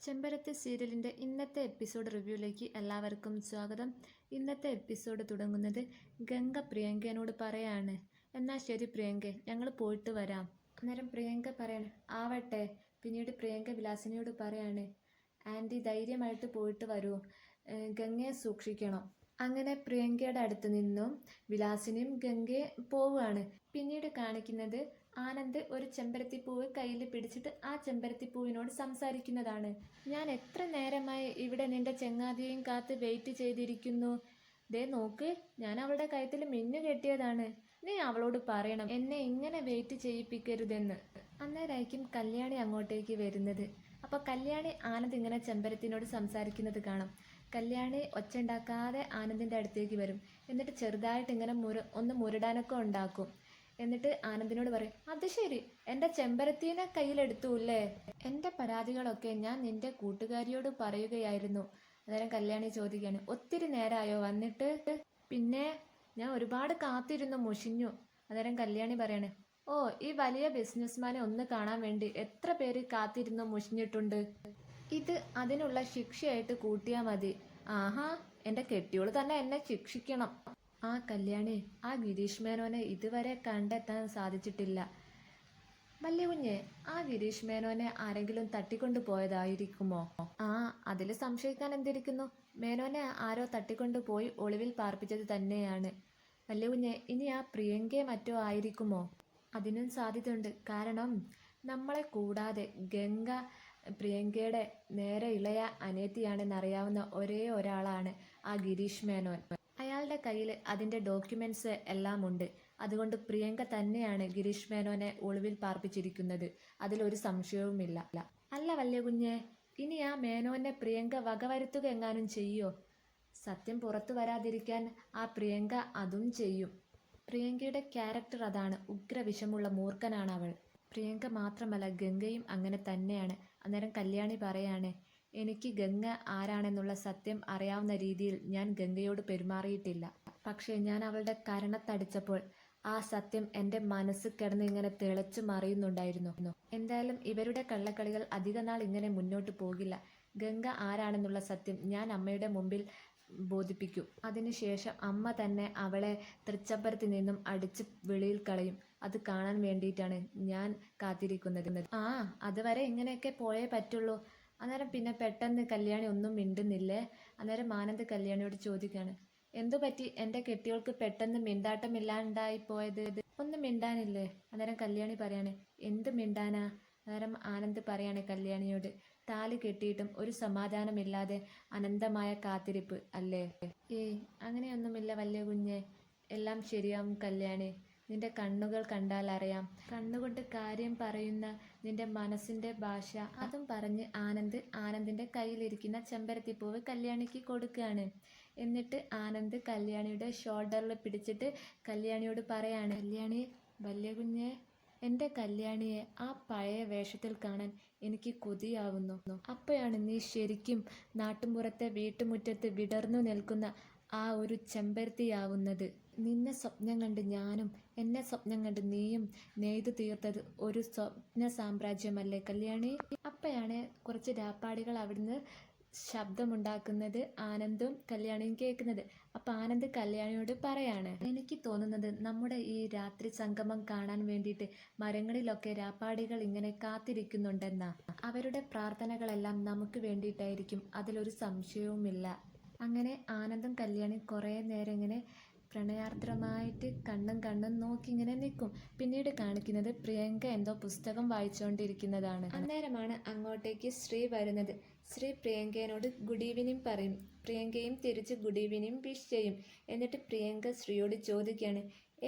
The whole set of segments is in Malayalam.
ചെമ്പരത്തി സീരിയലിൻ്റെ ഇന്നത്തെ എപ്പിസോഡ് റിവ്യൂയിലേക്ക് എല്ലാവർക്കും സ്വാഗതം. ഇന്നത്തെ എപ്പിസോഡ് തുടങ്ങുന്നത് ഗംഗ പ്രിയങ്കയോട് പറയാണ്, എന്നാൽ ശരി പ്രിയങ്ക, ഞങ്ങൾ പോയിട്ട് വരാം. അന്നേരം പ്രിയങ്ക പറയാണ്, ആവട്ടെ. പിന്നീട് പ്രിയങ്ക വിലാസിനിയോട് പറയാണ്, ആൻറ്റി ധൈര്യമായിട്ട് പോയിട്ട് വരൂ, ഗംഗയെ സൂക്ഷിക്കണം. അങ്ങനെ പ്രിയങ്കയുടെ അടുത്ത് നിന്നും വിലാസിനിയും ഗംഗയെ പോവുകയാണ്. പിന്നീട് കാണിക്കുന്നത് ആനന്ദ് ഒരു ചെമ്പരത്തിപ്പൂവ് കയ്യിൽ പിടിച്ചിട്ട് ആ ചെമ്പരത്തിപ്പൂവിനോട് സംസാരിക്കുന്നതാണ്. ഞാൻ എത്ര നേരമായി ഇവിടെ നിന്റെ ചെങ്ങാതിയെയും കാത്ത് വെയിറ്റ് ചെയ്തിരിക്കുന്നു. ദേ നോക്ക്, ഞാൻ അവളുടെ കഴുത്തിൽ മിന്നു കെട്ടിയതാണ്. നീ അവളോട് പറയണം എന്നെ ഇങ്ങനെ വെയിറ്റ് ചെയ്യിപ്പിക്കരുതെന്ന്. അന്നേരമായിരിക്കും കല്യാണി അങ്ങോട്ടേക്ക് വരുന്നത്. അപ്പോൾ കല്യാണി ആനന്ദ് ഇങ്ങനെ ചെമ്പരത്തിനോട് സംസാരിക്കുന്നത് കാണാം. കല്യാണി ഒച്ച ഉണ്ടാക്കാതെ ആനന്ദിൻ്റെ അടുത്തേക്ക് വരും. എന്നിട്ട് ചെറുതായിട്ട് ഇങ്ങനെ ഒന്ന് മുരടാനൊക്കെ ഉണ്ടാക്കും. എന്നിട്ട് ആനന്ദിനോട് പറയും, അത് ശരി, എൻ്റെ ചെമ്പരത്തീനെ കയ്യിലെടുത്തൂല്ലേ? എൻ്റെ പരാതികളൊക്കെ ഞാൻ നിൻ്റെ കൂട്ടുകാരിയോട് പറയുകയായിരുന്നു. അന്നേരം കല്യാണി ചോദിക്കുകയാണ്, ഒത്തിരി നേരമായോ വന്നിട്ട്? പിന്നെ ഞാൻ ഒരുപാട് കാത്തിരുന്നു, മുഷിഞ്ഞു. അന്നേരം കല്യാണി പറയാണ്, ഓ, ഈ വലിയ ബിസിനസ്മാനെ ഒന്ന് കാണാൻ വേണ്ടി എത്ര പേര് കാത്തിരുന്നു മുഷിഞ്ഞിട്ടുണ്ട്. ഇത് അതിനുള്ള ശിക്ഷയായിട്ട് കൂട്ടിയാൽ മതി. ആഹാ, എൻ്റെ കെട്ടിയോള് തന്നെ എന്നെ ശിക്ഷിക്കണം. ആ കല്യാണി, ആ ഗിരീഷ് മേനോനെ ഇതുവരെ കണ്ടെത്താൻ സാധിച്ചിട്ടില്ല. വല്യ കുഞ്ഞെ, ആ ഗിരീഷ് മേനോനെ ആരെങ്കിലും തട്ടിക്കൊണ്ടു പോയതായിരിക്കുമോ? ആ, അതിൽ സംശയിക്കാൻ എന്തിരിക്കുന്നു. മേനോനെ ആരോ തട്ടിക്കൊണ്ടു പോയി ഒളിവിൽ പാർപ്പിച്ചത് തന്നെയാണ്. വല്യ കുഞ്ഞെ, ഇനി ആ പ്രിയങ്കയെ മറ്റോ ആയിരിക്കുമോ? അതിനും സാധ്യതയുണ്ട്. കാരണം നമ്മളെ കൂടാതെ ഗംഗ പ്രിയങ്കയുടെ നേരെ ഇളയ അനിയത്തിയാണെന്നറിയാവുന്ന ഒരേ ഒരാളാണ് ആ ഗിരീഷ് മേനോൻ. അയാളുടെ കയ്യിൽ അതിൻ്റെ ഡോക്യുമെൻറ്റ്സ് എല്ലാം ഉണ്ട്. അതുകൊണ്ട് പ്രിയങ്ക തന്നെയാണ് ഗിരീഷ് മേനോനെ ഒളിവിൽ പാർപ്പിച്ചിരിക്കുന്നത്. അതിലൊരു സംശയവുമില്ല. അല്ല വല്യ കുഞ്ഞെ, ഇനി ആ മേനോനെ പ്രിയങ്ക വകവരുത്തുക എങ്ങാനും ചെയ്യോ? സത്യം പുറത്തു വരാതിരിക്കാൻ ആ പ്രിയങ്ക അതും ചെയ്യും. പ്രിയങ്കയുടെ ക്യാരക്ടർ അതാണ്. ഉഗ്രവിഷമുള്ള മൂർഖനാണ് അവൾ. പ്രിയങ്ക മാത്രമല്ല, ഗംഗയും അങ്ങനെ തന്നെയാണ്. അന്നേരം കല്യാണി പറയാണ്, എനിക്ക് ഗംഗ ആരാണെന്നുള്ള സത്യം അറിയാവുന്ന രീതിയിൽ ഞാൻ ഗംഗയോട് പെരുമാറിയിട്ടില്ല. പക്ഷേ ഞാൻ അവളുടെ കരണത്തടിച്ചപ്പോൾ ആ സത്യം എൻ്റെ മനസ്സ് കിടന്ന് ഇങ്ങനെ തിളച്ചു മറിയുന്നുണ്ടായിരുന്നു. എന്തായാലും ഇവരുടെ കള്ളക്കളികൾ അധികനാൾ ഇങ്ങനെ മുന്നോട്ട് പോകില്ല. ഗംഗ ആരാണെന്നുള്ള സത്യം ഞാൻ അമ്മയുടെ മുമ്പിൽ ബോധിപ്പിക്കും. അതിനുശേഷം അമ്മ തന്നെ അവളെ തൃച്ചംബരത്തിൽ നിന്നും അടിച്ച് വെളിയിൽ കളയും. അത് കാണാൻ വേണ്ടിയിട്ടാണ് ഞാൻ കാത്തിരിക്കുന്നത്. ആ, അതുവരെ ഇങ്ങനെയൊക്കെ പോയേ പറ്റുള്ളൂ. അന്നേരം പിന്നെ പെട്ടെന്ന് കല്യാണി ഒന്നും മിണ്ടുന്നില്ലേ. അന്നേരം ആനന്ദ് കല്യാണിയോട് ചോദിക്കുകയാണ്, എന്തു പറ്റി എൻ്റെ കെട്ടിയോൾക്ക് പെട്ടെന്ന് മിണ്ടാട്ടമില്ലാണ്ടായി പോയത്? ഒന്നും മിണ്ടാനില്ലേ? അന്നേരം കല്യാണി പറയാണ്, എന്ത് മിണ്ടാനാ? അന്നേരം ആനന്ദ് പറയാണ് കല്യാണിയോട്, താലി കെട്ടിയിട്ടും ഒരു സമാധാനമില്ലാതെ അനന്തമായ കാത്തിരിപ്പ് അല്ലേ? ഏയ്, അങ്ങനെയൊന്നുമില്ല വല്യ കുഞ്ഞെ, എല്ലാം ശരിയാവും കല്യാണി. നിന്റെ കണ്ണുകൾ കണ്ടാൽ അറിയാം. കണ്ണുകൊണ്ട് കാര്യം പറയുന്ന നിന്റെ മനസ്സിൻ്റെ ഭാഷ. അതും പറഞ്ഞ് ആനന്ദിൻ്റെ കയ്യിലിരിക്കുന്ന ചെമ്പരത്തിപ്പൂവ് കല്യാണിക്ക് കൊടുക്കുകയാണ്. എന്നിട്ട് ആനന്ദ് കല്യാണിയുടെ ഷോൾഡറിൽ പിടിച്ചിട്ട് കല്യാണിയോട് പറയാണ്, കല്യാണി, വല്യ കുഞ്ഞെ, എൻ്റെ കല്യാണിയെ ആ പഴയ വേഷത്തിൽ കാണാൻ എനിക്ക് കൊതിയാവുന്നു. അപ്പോഴാണ് നീ ശരിക്കും നാട്ടുമ്പുറത്തെ വീട്ടുമുറ്റത്ത് വിടർന്നു നിൽക്കുന്ന ആ ഒരു ചെമ്പരത്തിയാവുന്നത്. നിന്നെ സ്വപ്നം കണ്ട് ഞാനും എന്നെ സ്വപ്നം കണ്ട് നീയും നെയ്തു തീർത്തത് ഒരു സ്വപ്ന സാമ്രാജ്യമല്ലേ കല്യാണി? അപ്പോഴാണ് കുറച്ച് രാപ്പാടികൾ അവിടുന്ന് ശബ്ദമുണ്ടാക്കുന്നത് ആനന്ദും കല്യാണിയും കേൾക്കുന്നത്. അപ്പം ആനന്ദ് കല്യാണിയോട് പറയാണ്, എനിക്ക് തോന്നുന്നത് നമ്മുടെ ഈ രാത്രി സംഗമം കാണാൻ വേണ്ടിയിട്ട് മരങ്ങളിലൊക്കെ രാപ്പാടികൾ ഇങ്ങനെ കാത്തിരിക്കുന്നുണ്ടെന്നാ. അവരുടെ പ്രാർത്ഥനകളെല്ലാം നമുക്ക് വേണ്ടിയിട്ടായിരിക്കും, അതിലൊരു സംശയവുമില്ല. അങ്ങനെ ആനന്ദും കല്യാണിയും കുറേ നേരം ഇങ്ങനെ പ്രണയാർദ്രമായിട്ട് കണ്ണും നോക്കി ഇങ്ങനെ നിൽക്കും. പിന്നീട് കാണിക്കുന്നത് പ്രിയങ്ക എന്തോ പുസ്തകം വായിച്ചുകൊണ്ടിരിക്കുന്നതാണ്. അന്നേരമാണ് അങ്ങോട്ടേക്ക് ശ്രീ വരുന്നത്. ശ്രീ പ്രിയങ്കയോട് ഗുഡ് ഈവനിങ് പറയും. പ്രിയങ്കയും തിരിച്ച് ഗുഡ് ഈവനിങ് വിഷ് ചെയ്യും. എന്നിട്ട് പ്രിയങ്ക ശ്രീയോട് ചോദിക്കുകയാണ്,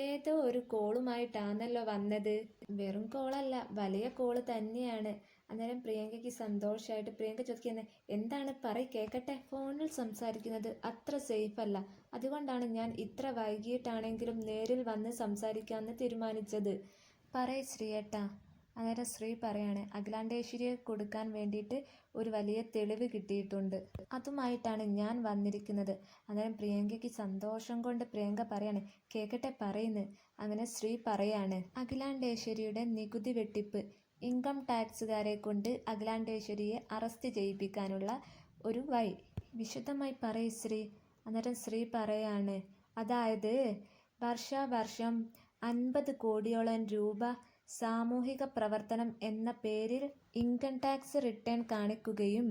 ഏതോ ഒരു കോളുമായിട്ടാണല്ലോ വന്നത്? വെറും കോളല്ല, വലിയ കോള് തന്നെയാണ്. അന്നേരം പ്രിയങ്കയ്ക്ക് സന്തോഷമായിട്ട് പ്രിയങ്ക ചോദിക്കുന്നത്, എന്താണ്, കേൾക്കട്ടെ. ഫോണിൽ സംസാരിക്കുന്നത് അത്ര സേഫ് അല്ല. അതുകൊണ്ടാണ് ഞാൻ ഇത്ര വൈകിട്ടാണെങ്കിലും നേരിൽ വന്ന് സംസാരിക്കാമെന്ന് തീരുമാനിച്ചത്. ശ്രീയേട്ടാ. അന്നേരം ശ്രീ പറയാണ്, അഖിലാണ്ടേശ്വരിയെ കൊടുക്കാൻ വേണ്ടിയിട്ട് ഒരു വലിയ തെളിവ് കിട്ടിയിട്ടുണ്ട്. അതുമായിട്ടാണ് ഞാൻ വന്നിരിക്കുന്നത്. അന്നേരം പ്രിയങ്കയ്ക്ക് സന്തോഷം കൊണ്ട് പ്രിയങ്ക പറയാണ്, കേൾക്കട്ടെ പറയുന്നു. അങ്ങനെ ശ്രീ പറയാണ്, അഖിലാണ്ടേശ്വരിയുടെ നികുതി വെട്ടിപ്പ് ഇൻകം ടാക്സുകാരെ കൊണ്ട് അഖിലാണ്ടേശ്വരിയെ അറസ്റ്റ് ചെയ്യിപ്പിക്കാനുള്ള ഒരു വഴി. വിശദമായി പറയ് ശ്രീ. അന്നേരം ശ്രീ പറയാണ്, അതായത് വർഷാവർഷം 50 കോടിയോളം രൂപ സാമൂഹിക പ്രവർത്തനം എന്ന പേരിൽ ഇൻകം ടാക്സ് റിട്ടേൺ കാണിക്കുകയും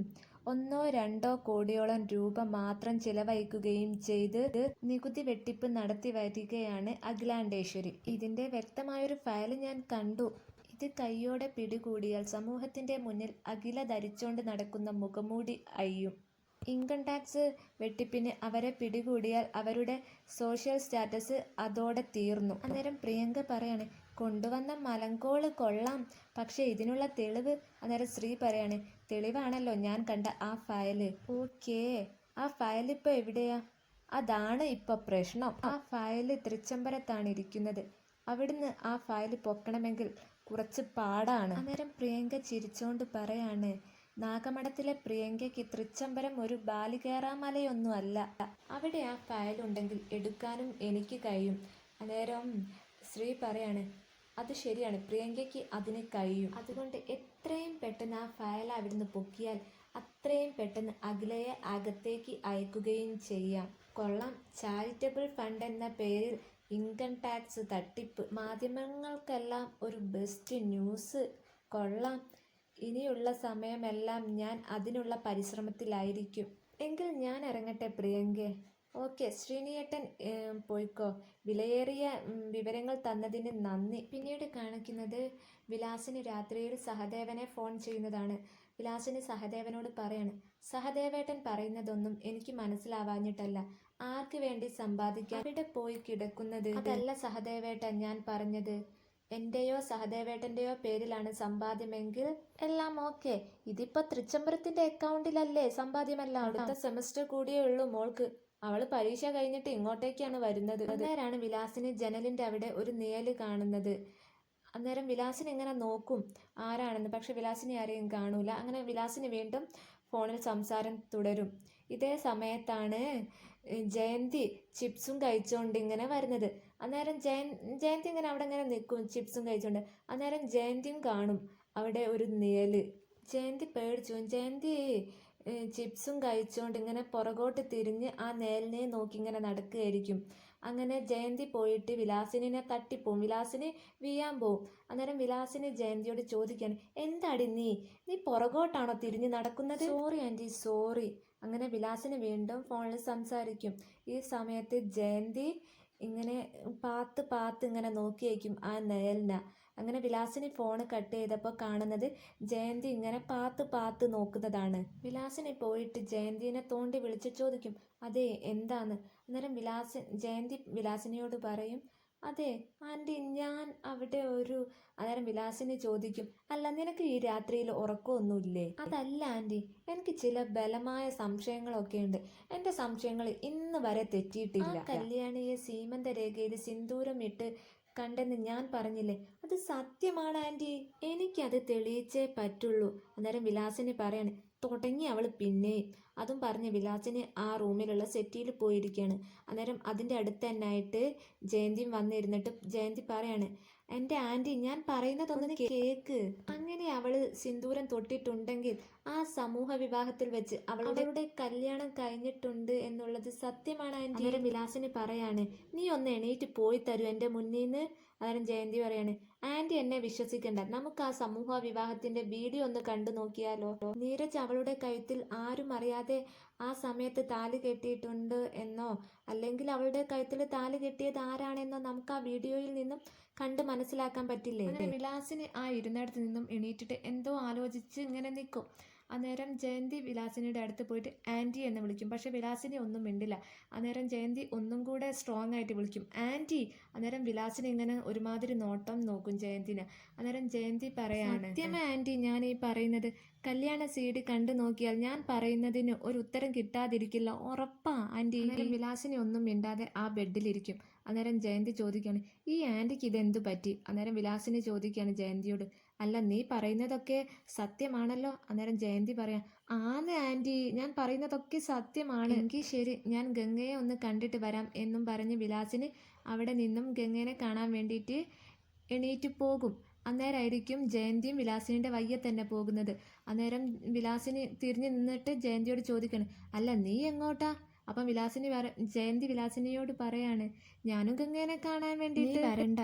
1-2 കോടിയോളം രൂപ മാത്രം ചിലവഴിക്കുകയും ചെയ്ത് നികുതി വെട്ടിപ്പ് നടത്തി വരികയാണ് അഖിലാണ്ടേശ്വരി. ഇതിന്റെ വ്യക്തമായൊരു ഫയൽ ഞാൻ കണ്ടു. ഇത് കൈയോടെ പിടികൂടിയാൽ സമൂഹത്തിന്റെ മുന്നിൽ അഖില ധരിച്ചോണ്ട് നടക്കുന്ന മുഖംമൂടി അഴിയും. ഇൻകം ടാക്സ് വെട്ടിപ്പിന് അവരെ പിടികൂടിയാൽ അവരുടെ സോഷ്യൽ സ്റ്റാറ്റസ് അതോടെ തീർന്നു. അന്നേരം പ്രിയങ്ക പറയാണ്, കൊണ്ടുവന്ന മലങ്കോള് കൊള്ളാം, പക്ഷെ ഇതിനുള്ള തെളിവ്. അന്നേരം ശ്രീ പറയാണ്, തെളിവാണല്ലോ ഞാൻ കണ്ട ആ ഫയല്. ഓക്കേ, ആ ഫയൽ ഇപ്പൊ എവിടെയാ? അതാണ് ഇപ്പൊ പ്രശ്നം. ആ ഫയല് തൃച്ചംബരത്താണ് ഇരിക്കുന്നത്. അവിടുന്ന് ആ ഫയല് പൊക്കണമെങ്കിൽ കുറച്ച് പാടാണ്. അന്നേരം പ്രിയങ്ക ചിരിച്ചോണ്ട് പറയാണ്, നാഗമഠത്തിലെ പ്രിയങ്കയ്ക്ക് തൃച്ചംബരം ഒരു ബാലികേറാമലയൊന്നും അല്ല. അവിടെ ആ ഫയലുണ്ടെങ്കിൽ എടുക്കാനും എനിക്ക് കഴിയും. അന്നേരം ശ്രീ പറയാണ്, അത് ശരിയാണ്, പ്രിയങ്കയ്ക്ക് അതിന് കഴിയും. അതുകൊണ്ട് എത്രയും പെട്ടെന്ന് ആ ഫയൽ അവിടുന്ന് പൊക്കിയാൽ അത്രയും പെട്ടെന്ന് അഖിലയെ അകത്തേക്ക് അയക്കുകയും ചെയ്യാം. കൊള്ളാം, ചാരിറ്റബിൾ ഫണ്ട് എന്ന പേരിൽ ഇൻകം ടാക്സ് തട്ടിപ്പ്. മാധ്യമങ്ങൾക്കെല്ലാം ഒരു ബെസ്റ്റ് ന്യൂസ്. കൊള്ളാം. ഇനിയുള്ള സമയമെല്ലാം ഞാൻ അതിനുള്ള പരിശ്രമത്തിലായിരിക്കും. എങ്കിൽ ഞാൻ ഇറങ്ങട്ടെ പ്രിയങ്കേ. ഓക്കെ ശ്രീനിയേട്ടൻ, പോയിക്കോ. വിലയേറിയ വിവരങ്ങൾ തന്നതിന് നന്ദി. പിന്നീട് കാണിക്കുന്നത് വിലാസിന് രാത്രിയിൽ സഹദേവനെ ഫോൺ ചെയ്യുന്നതാണ്. വിലാസിന് സഹദേവനോട് പറയാണ്, സഹദേവേട്ടൻ പറയുന്നതൊന്നും എനിക്ക് മനസ്സിലാവാഞ്ഞിട്ടല്ല. ആർക്ക് വേണ്ടി സമ്പാദിക്കാൻ ഇവിടെ പോയി കിടക്കുന്നത്? അതല്ല സഹദേവേട്ടൻ ഞാൻ പറഞ്ഞത്. എന്റെയോ സഹദേവേട്ടന്റെയോ പേരിലാണ് സമ്പാദ്യമെങ്കിൽ എല്ലാം ഓക്കെ. ഇതിപ്പോ തൃച്ചംബരത്തിന്റെ അക്കൗണ്ടിലല്ലേ സമ്പാദ്യമെല്ലാം. അടുത്ത സെമസ്റ്റർ കൂടിയേ ഉള്ളൂ മോൾക്ക്. അവള് പരീക്ഷ കഴിഞ്ഞിട്ട് ഇങ്ങോട്ടേക്കാണ് വരുന്നത്. അന്നേരമാണ് വിലാസിന് ജനലിന്റെ അവിടെ ഒരു നിഴല് കാണുന്നത്. അന്നേരം വിലാസിന് ഇങ്ങനെ നോക്കും ആരാണെന്ന്, പക്ഷെ വിലാസിനെ ആരെയും കാണൂല. അങ്ങനെ വിലാസിന് വീണ്ടും ഫോണിൽ സംസാരം തുടരും. ഇതേ സമയത്താണ് ജയന്തി ചിപ്സും കഴിച്ചുകൊണ്ട് ഇങ്ങനെ വരുന്നത്. അന്നേരം ജയന്തി ഇങ്ങനെ അവിടെ ഇങ്ങനെ നിൽക്കും ചിപ്സും കഴിച്ചുകൊണ്ട്. അന്നേരം ജയന്തിയും കാണും അവിടെ ഒരു നിഴല്. ജയന്തി പേടിച്ചു. ജയന്തി ചിപ്സും കഴിച്ചുകൊണ്ട് ഇങ്ങനെ പുറകോട്ട് തിരിഞ്ഞ് ആ നിഴലിനെ നോക്കി ഇങ്ങനെ നടക്കുകയായിരിക്കും. അങ്ങനെ ജയന്തി പോയിട്ട് വിലാസിനെ തട്ടിപ്പോവും. വിലാസിന് വീഴാൻ പോവും. അന്നേരം വിലാസിന് ജയന്തിയോട് ചോദിക്കാണ്, എന്താടി നീ പുറകോട്ടാണോ തിരിഞ്ഞ് നടക്കുന്നത്? Sorry anti, sorry. അങ്ങനെ വിലാസിന് വീണ്ടും ഫോണിൽ സംസാരിക്കും. ഈ സമയത്ത് ജയന്തി ഇങ്ങനെ പാത്ത് ഇങ്ങനെ നോക്കിയേക്കും ആ നിഴലിനെ. അങ്ങനെ വിലാസിന് ഫോണ് കട്ട് ചെയ്തപ്പോൾ കാണുന്നത് ജയന്തി ഇങ്ങനെ പാത്ത് നോക്കുന്നതാണ്. വിലാസിന് പോയിട്ട് ജയന്തിനെ തോണ്ടി വിളിച്ച് ചോദിക്കും, അതെ എന്താന്ന്? അന്നേരം ജയന്തി വിലാസിനിയോട് പറയും, അതെ ആൻറ്റി ഞാൻ അവിടെ അന്നേരം വിലാസിനി ചോദിക്കും, അല്ല നിനക്ക് ഈ രാത്രിയിൽ ഉറക്കമൊന്നുമില്ലേ? അതല്ല ആൻറ്റി, എനിക്ക് ചില ബലമായ സംശയങ്ങളൊക്കെ ഉണ്ട്. എൻ്റെ സംശയങ്ങൾ ഇന്ന് വരെ തെറ്റിയിട്ടില്ല. കല്യാണിയെ സീമന്തരേഖയിൽ സിന്ദൂരം ഇട്ട് കണ്ടെന്ന് ഞാൻ പറഞ്ഞില്ലേ, അത് സത്യമാണ് ആൻറ്റി. എനിക്കത് തെളിയിച്ചേ പറ്റുള്ളൂ. അന്നേരം വിലാസിനി പറയാണ്, തുടങ്ങി അവൾ പിന്നെയും. അതും പറഞ്ഞ് വിലാസിന് ആ റൂമിലുള്ള സെറ്റിയിൽ പോയിരിക്കുകയാണ്. അന്നേരം അതിൻ്റെ അടുത്ത് തന്നെയായിട്ട് ജയന്തിയും വന്നിരുന്നിട്ട് ജയന്തി പറയാണ്, എൻ്റെ ആൻറ്റി ഞാൻ പറയുന്നതൊന്ന് കേക്ക്. അങ്ങനെ അവള് സിന്ദൂരം തൊട്ടിട്ടുണ്ടെങ്കിൽ ആ സമൂഹ വിവാഹത്തിൽ വെച്ച് അവളുടെ കല്യാണം കഴിഞ്ഞിട്ടുണ്ട് എന്നുള്ളത് സത്യമാണ് ആൻറ്റി. അന്നേരം വിലാസിന് പറയാണ്, നീ ഒന്ന് എണീറ്റ് പോയി തരൂ എൻ്റെ മുന്നിൽ നിന്ന്. അന്നേരം ജയന്തി പറയാണ്, ആൻറ്റി എന്നെ വിശ്വസിക്കണ്ട, നമുക്ക് ആ സമൂഹ വിവാഹത്തിന്റെ വീഡിയോ ഒന്ന് കണ്ടു നോക്കിയാലോ? നീരജ് അവളുടെ കഴുത്തിൽ ആരും അറിയാതെ ആ സമയത്ത് താലി കെട്ടിയിട്ടുണ്ട് എന്നോ അല്ലെങ്കിൽ അവളുടെ കഴുത്തിൽ താലി കെട്ടിയത് ആരാണെന്നോ നമുക്ക് ആ വീഡിയോയിൽ നിന്നും കണ്ട് മനസ്സിലാക്കാൻ പറ്റില്ലേ? വിലാസിന് ആ ഇരുന്നിടത്ത് നിന്നും എണീറ്റിട്ട് എന്തോ ആലോചിച്ച് ഇങ്ങനെ നിൽക്കും. അന്നേരം ജയന്തി വിലാസിനിയുടെ അടുത്ത് പോയിട്ട് ആൻറ്റി എന്ന് വിളിക്കും. പക്ഷെ വിലാസിനി ഒന്നും മിണ്ടില്ല. അന്നേരം ജയന്തി ഒന്നും കൂടെ സ്ട്രോങ് ആയിട്ട് വിളിക്കും, ആൻറ്റി. അന്നേരം വിലാസിനി ഇങ്ങനെ ഒരുമാതിരി നോട്ടം നോക്കും ജയന്തിന്. അന്നേരം ജയന്തി പറയാണ്, സത്യമേ ആൻറ്റി ഞാൻ ഈ പറയുന്നത്. കല്യാണ സീഡ് കണ്ടു നോക്കിയാൽ ഞാൻ പറയുന്നതിന് ഒരു ഉത്തരം കിട്ടാതിരിക്കില്ല, ഉറപ്പാ ആൻറ്റി. വിലാസിനി ഒന്നും മിണ്ടാതെ ആ ബെഡിലിരിക്കും. അന്നേരം ജയന്തി ചോദിക്കുകയാണ്, ഈ ആൻറ്റിക്ക് ഇതെന്തു പറ്റി? അന്നേരം വിലാസിനി ചോദിക്കുകയാണ് ജയന്തിയോട്, അല്ല നീ പറയുന്നതൊക്കെ സത്യമാണല്ലോ? അന്നേരം ജയന്തി പറയാം, ആന്ന് ആൻറ്റി, ഞാൻ പറയുന്നതൊക്കെ സത്യമാണ്. എങ്കിൽ ശരി, ഞാൻ ഗംഗയെ ഒന്ന് കണ്ടിട്ട് വരാം എന്നും പറഞ്ഞ് വിലാസിന് അവിടെ നിന്നും ഗംഗേനെ കാണാൻ വേണ്ടിയിട്ട് എണീറ്റ് പോകും. അന്നേരമായിരിക്കും ജയന്തിയും വിലാസിനിയുടെ വയ്യെ തന്നെ പോകുന്നത്. അന്നേരം വിലാസിനി തിരിഞ്ഞു നിന്നിട്ട് ജയന്തിയോട് ചോദിക്കണം, അല്ല നീ എങ്ങോട്ടാ? അപ്പം ജയന്തി വിലാസിനിയോട് പറയാണ്, ഞാനും ഗംഗേനെ കാണാൻ വേണ്ടിയിട്ട്. വരണ്ട.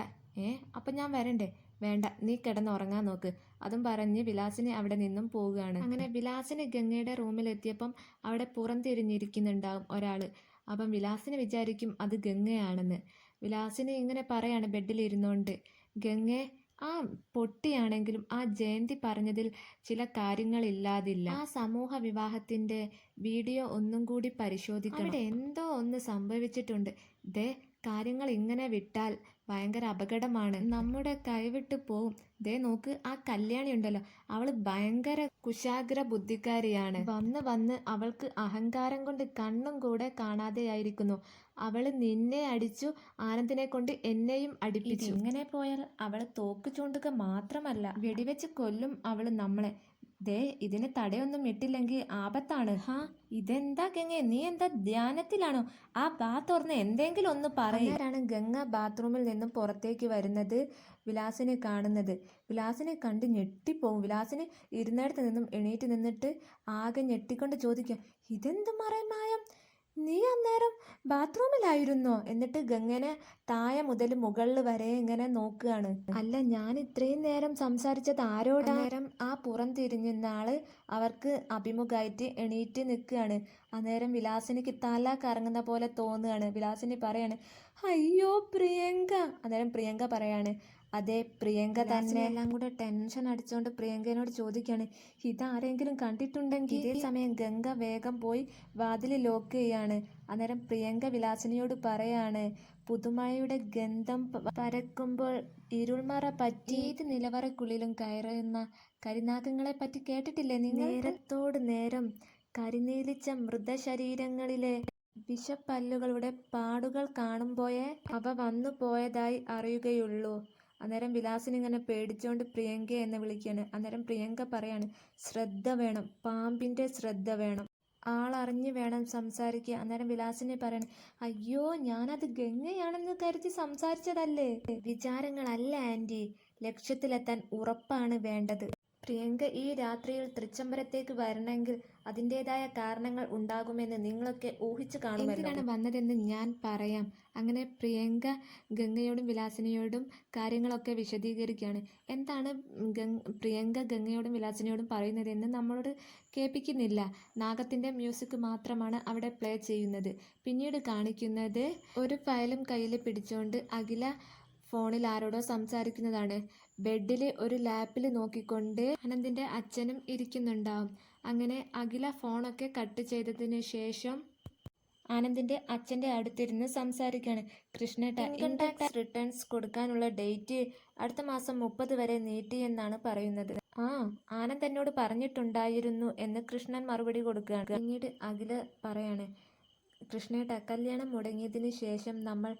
അപ്പം ഞാൻ വരണ്ടേ? വേണ്ട, നീ കിടന്നുറങ്ങാൻ നോക്ക്. അതും പറഞ്ഞ് വിലാസിനി അവിടെ നിന്നും പോവുകയാണ്. അങ്ങനെ വിലാസിനി ഗംഗയുടെ റൂമിലെത്തിയപ്പം അവിടെ പുറംതിരിഞ്ഞിരിക്കുന്നുണ്ടാവും ഒരാൾ. അപ്പം വിലാസിനി വിചാരിക്കും അത് ഗംഗയാണെന്ന്. വിലാസിനി ഇങ്ങനെ പറയാണ് ബെഡിലിരുന്നോണ്ട്, ഗംഗെ, ആ പൊട്ടിയാണെങ്കിലും ആ ജയന്തി പറഞ്ഞതിൽ ചില കാര്യങ്ങളില്ലാതില്ല. ആ സമൂഹ വിവാഹത്തിന്റെ വീഡിയോ ഒന്നും കൂടി പരിശോധിക്കണം. അവിടെ എന്തോ ഒന്ന് സംഭവിച്ചിട്ടുണ്ട്. ദേ, കാര്യങ്ങൾ ഇങ്ങനെ വിട്ടാൽ ഭയങ്കര അപകടമാണ്. നമ്മുടെ കൈവിട്ട് പോവും. ദേ നോക്ക്, ആ കല്യാണി ഉണ്ടല്ലോ, അവള് ഭയങ്കര കുശാഗ്ര ബുദ്ധിക്കാരിയാണ്. വന്ന് വന്ന് അവൾക്ക് അഹങ്കാരം കൊണ്ട് കണ്ണും കൂടെ കാണാതെയായിരിക്കുന്നു. അവള് നിന്നെ അടിച്ചു, ആനന്ദിനെ കൊണ്ട് എന്നെയും അടിപ്പിച്ചു. ഇങ്ങനെ പോയാൽ അവള് തോക്ക് ചൂണ്ടുക മാത്രമല്ല, വെടിവെച്ച് കൊല്ലും അവള് നമ്മളെ. ദേ, ഇതിന് തടയൊന്നും ഇട്ടില്ലെങ്കിൽ ആപത്താണ്. ഇതെന്താ ഗംഗ, നീ എന്താ ധ്യാനത്തിലാണോ? ആ ബാത്ത് തുറന്ന് എന്തെങ്കിലും ഒന്ന് പറയാനാണ് ഗംഗ ബാത്റൂമിൽ നിന്നും പുറത്തേക്ക് വരുന്നത്. വിലാസിനെ കാണുന്നത്. വിലാസിനെ കണ്ട് ഞെട്ടിപ്പോവും. വിലാസിന് ഇരുന്നിടത്ത് നിന്നും എണീറ്റ് നിന്നിട്ട് ആകെ ഞെട്ടിക്കൊണ്ട് ചോദിക്കുക, ഇതെന്ത് മറമായം, നീ അന്നേരം ബാത്റൂമിലായിരുന്നോ? എന്നിട്ട് ഗംഗനെ താഴെ മുതൽ മുകളിൽ വരെ ഇങ്ങനെ നോക്കുകയാണ്. അല്ല, ഞാൻ ഇത്രയും നേരം സംസാരിച്ചത് ആരോടാ? നേരം ആ പുറം തിരിഞ്ഞുന്ന ആള് അവർക്ക് അഭിമുഖമായിട്ട് എണീറ്റ് നിൽക്കുകയാണ്. അന്നേരം വിലാസിനിക്ക് തല കറങ്ങുന്ന പോലെ തോന്നുകയാണ്. വിലാസിനി പറയാണ്, അയ്യോ പ്രിയങ്ക. അന്നേരം പ്രിയങ്ക പറയാണ്, അതെ പ്രിയങ്ക തന്നെ. എല്ലാം കൂടെ ടെൻഷൻ അടിച്ചുകൊണ്ട് പ്രിയങ്കനോട് ചോദിക്കുകയാണ്, ഇതാരെങ്കിലും കണ്ടിട്ടുണ്ടെങ്കിൽ. ഇതേ സമയം ഗംഗ വേഗം പോയി വാതിൽ ലോക്ക് ചെയ്യാണ്. അന്നേരം പ്രിയങ്ക വിലാസിനിയോട് പറയാണ്, പുതുമഴയുടെ ഗന്ധം പരക്കുമ്പോൾ ഇരുൾമറ പറ്റി ഏത് നിലവറക്കുള്ളിലും കയറുന്ന കരിനാഗങ്ങളെ പറ്റി കേട്ടിട്ടില്ലേ നിങ്ങൾ? നേരത്തോട് നേരം കരിനീലിച്ച മൃതശരീരങ്ങളിലെ വിഷപ്പല്ലുകളുടെ പാടുകൾ കാണുമ്പോഴേ അവ വന്നു പോയതായി അറിയുകയുള്ളൂ. അന്നേരം വിലാസിനി ഇങ്ങനെ പേടിച്ചോണ്ട് പ്രിയങ്ക എന്ന് വിളിക്കുകയാണ്. അന്നേരം പ്രിയങ്ക പറയാണ്, ശ്രദ്ധ വേണം, പാമ്പിന്റെ ശ്രദ്ധ വേണം, ആളറിഞ്ഞ് വേണം സംസാരിക്കുക. അന്നേരം വിലാസിനി പറയണ, അയ്യോ ഞാനത് ഗംഗയാണെന്ന് കരുതി സംസാരിച്ചതല്ലേ. വിചാരങ്ങളല്ല ആൻറ്റി, ലക്ഷ്യത്തിലെത്താൻ ഉറപ്പാണ് വേണ്ടത്. പ്രിയങ്ക ഈ രാത്രിയിൽ തൃച്ചംബരത്തേക്ക് വരണമെങ്കിൽ അതിൻ്റെതായ കാരണങ്ങൾ ഉണ്ടാകുമെന്ന് നിങ്ങളൊക്കെ ഊഹിച്ചു കാണുമല്ലോ. എന്തിനാണ് വന്നതെന്ന് ഞാൻ പറയാം. അങ്ങനെ പ്രിയങ്ക ഗംഗയോടും വിലാസിനിയോടും കാര്യങ്ങളൊക്കെ വിശദീകരിക്കുകയാണ്. എന്താണ് പ്രിയങ്ക ഗംഗയോടും വിലാസിനിയോടും പറയുന്നതെന്ന് നമ്മളോട് കേൾപ്പിക്കുന്നില്ല. നാഗത്തിൻ്റെ മ്യൂസിക് മാത്രമാണ് അവിടെ പ്ലേ ചെയ്യുന്നത്. പിന്നീട് കാണിക്കുന്നത് ഒരു ഫയലും കയ്യിൽ പിടിച്ചുകൊണ്ട് അഖില ഫോണിൽ ആരോടോ സംസാരിക്കുന്നതാണ്. ബെഡിൽ ഒരു ലാപ്പിൽ നോക്കിക്കൊണ്ട് ആനന്ദിന്റെ അച്ഛനും ഇരിക്കുന്നുണ്ടാവും. അങ്ങനെ അഖില ഫോണൊക്കെ കട്ട് ചെയ്തതിന് ശേഷം ആനന്ദിന്റെ അച്ഛൻ്റെ അടുത്തിരുന്ന് സംസാരിക്കുകയാണ്. കൃഷ്ണേട്ട, ഇൻകം ടാക്സ് റിട്ടേൺസ് കൊടുക്കാനുള്ള ഡേറ്റ് അടുത്ത മാസം 30 വരെ നീട്ടിയെന്നാണ് പറയുന്നത്. ആനന്ദ് എന്നോട് പറഞ്ഞിട്ടുണ്ടായിരുന്നു എന്ന് കൃഷ്ണൻ മറുപടി കൊടുക്കുകയാണ്. പിന്നീട് അഖില പറയാണ്, കൃഷ്ണേട്ട, കല്യാണം മുടങ്ങിയതിന് ശേഷം നമ്മൾ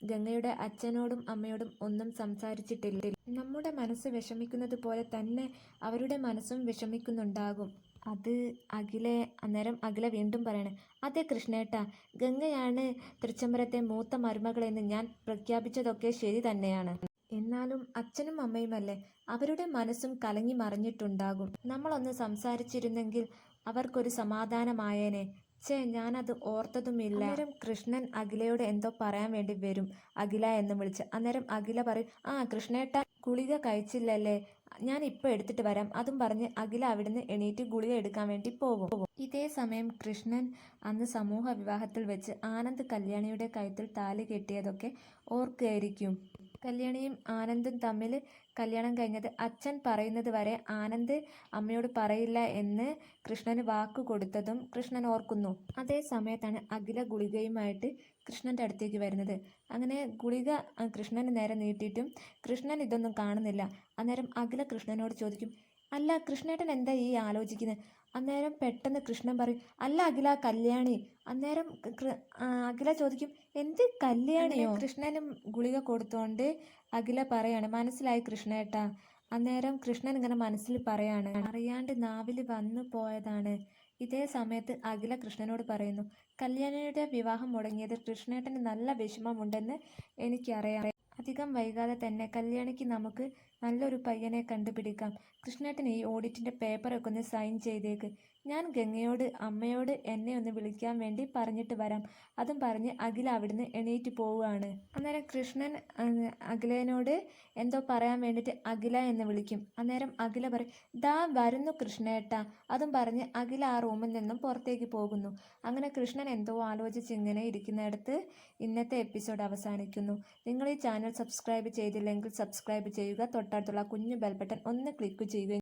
ഗംഗയുടെ അച്ഛനോടും അമ്മയോടും ഒന്നും സംസാരിച്ചിട്ടില്ല. നമ്മുടെ മനസ്സ് വിഷമിക്കുന്നത് പോലെ തന്നെ അവരുടെ മനസ്സും വിഷമിക്കുന്നുണ്ടാകും. അത് അഖിലെ. അന്നേരം അഖില വീണ്ടും പറയണേ, അതെ കൃഷ്ണേട്ട, ഗംഗയാണ് തൃച്ചംബരത്തെ മൂത്ത മരുമകളെന്ന് ഞാൻ പ്രഖ്യാപിച്ചതൊക്കെ ശരി തന്നെയാണ്. എന്നാലും അച്ഛനും അമ്മയുമല്ലേ, അവരുടെ മനസ്സും കലങ്ങി മറിഞ്ഞിട്ടുണ്ടാകും. നമ്മളൊന്ന് സംസാരിച്ചിരുന്നെങ്കിൽ അവർക്കൊരു സമാധാനമായേനെ. ഞാനത് ഓർത്തതുമില്ല. അന്നേരം കൃഷ്ണൻ അഖിലയോട് എന്തോ പറയാൻ വേണ്ടി വരും. അഖില എന്ന് വിളിച്ച്. അന്നേരം അഖില പറയും, കൃഷ്ണേട്ട ഗുളിക കഴിച്ചില്ലല്ലേ, ഞാൻ ഇപ്പോൾ എടുത്തിട്ട് വരാം. അതും പറഞ്ഞ് അഖില അവിടുന്ന് എണീറ്റ് ഗുളിക എടുക്കാൻ വേണ്ടി പോകും. ഇതേ സമയം കൃഷ്ണൻ അന്ന് സമൂഹ വിവാഹത്തിൽ വെച്ച് ആനന്ദ് കല്യാണിയുടെ കഴുത്തിൽ താലി കെട്ടിയതൊക്കെ ഓർക്കുകയായിരിക്കും. കല്യാണിയും ആനന്ദും തമ്മിൽ കല്യാണം കഴിഞ്ഞത് അച്ഛൻ പറയുന്നത് വരെ ആനന്ദ് അമ്മയോട് പറയില്ല എന്ന് കൃഷ്ണന് വാക്കു കൊടുത്തതും കൃഷ്ണൻ ഓർക്കുന്നു. അതേ സമയത്താണ് അഖില ഗുളികയുമായിട്ട് കൃഷ്ണൻ്റെ അടുത്തേക്ക് വരുന്നത്. അങ്ങനെ ഗുളിക കൃഷ്ണന് നേരെ നീട്ടിയിട്ടും കൃഷ്ണൻ ഇതൊന്നും കാണുന്നില്ല. അന്നേരം അഖില കൃഷ്ണനോട് ചോദിക്കും, അല്ല കൃഷ്ണേട്ടൻ എന്താ ഈ ആലോചിക്കുന്നത്? അന്നേരം പെട്ടെന്ന് കൃഷ്ണൻ പറയും, അല്ല അഖില, കല്യാണി. അന്നേരം അഖില ചോദിക്കും, എന്ത് കല്യാണിയോ? കൃഷ്ണനും ഗുളിക കൊടുത്തോണ്ട് അഖില പറയാണ്, മനസ്സിലായി കൃഷ്ണേട്ടാ. അന്നേരം കൃഷ്ണൻ ഇങ്ങനെ മനസ്സിൽ പറയാണ്, അറിയാണ്ട് നാവിൽ വന്നു പോയതാണ്. ഇതേ സമയത്ത് അഖില കൃഷ്ണനോട് പറയുന്നു, കല്യാണിയുടെ വിവാഹം മുടങ്ങിയത് കൃഷ്ണേട്ടന് നല്ല വിഷമമുണ്ടെന്ന് എനിക്കറിയാം. അധികം വൈകാതെ തന്നെ കല്യാണിക്ക് നമുക്ക് നല്ലൊരു പയ്യനെ കണ്ടുപിടിക്കാം. കൃഷ്ണേട്ടൻ ഈ ഓഡിറ്റിൻ്റെ പേപ്പറൊക്കെ ഒന്ന് സൈൻ ചെയ്തേക്ക്. ഞാൻ ഗംഗയോട് അമ്മയോട് എന്നെ ഒന്ന് വിളിക്കാൻ വേണ്ടി പറഞ്ഞിട്ട് വരാം. അതും പറഞ്ഞ് അഖില അവിടുന്ന് എണീറ്റ് പോവുകയാണ്. അന്നേരം കൃഷ്ണൻ അഖിലേനോട് എന്തോ പറയാൻ വേണ്ടിയിട്ട് അഖില എന്ന് വിളിക്കും. അന്നേരം അഖില പറയും, ദാ വരുന്നു കൃഷ്ണേട്ട. അതും പറഞ്ഞ് അഖില ആ റൂമിൽ നിന്നും പുറത്തേക്ക് പോകുന്നു. അങ്ങനെ കൃഷ്ണൻ എന്തോ ആലോചിച്ച് ഇങ്ങനെ ഇരിക്കുന്നിടത്ത് ഇന്നത്തെ എപ്പിസോഡ് അവസാനിക്കുന്നു. നിങ്ങൾ ഈ ചാനൽ സബ്സ്ക്രൈബ് ചെയ്തില്ലെങ്കിൽ സബ്സ്ക്രൈബ് ചെയ്യുക. തൊട്ടടുത്തുള്ള കുഞ്ഞു ബെൽ ബട്ടൺ ഒന്ന് ക്ലിക്ക് ചെയ്യുക.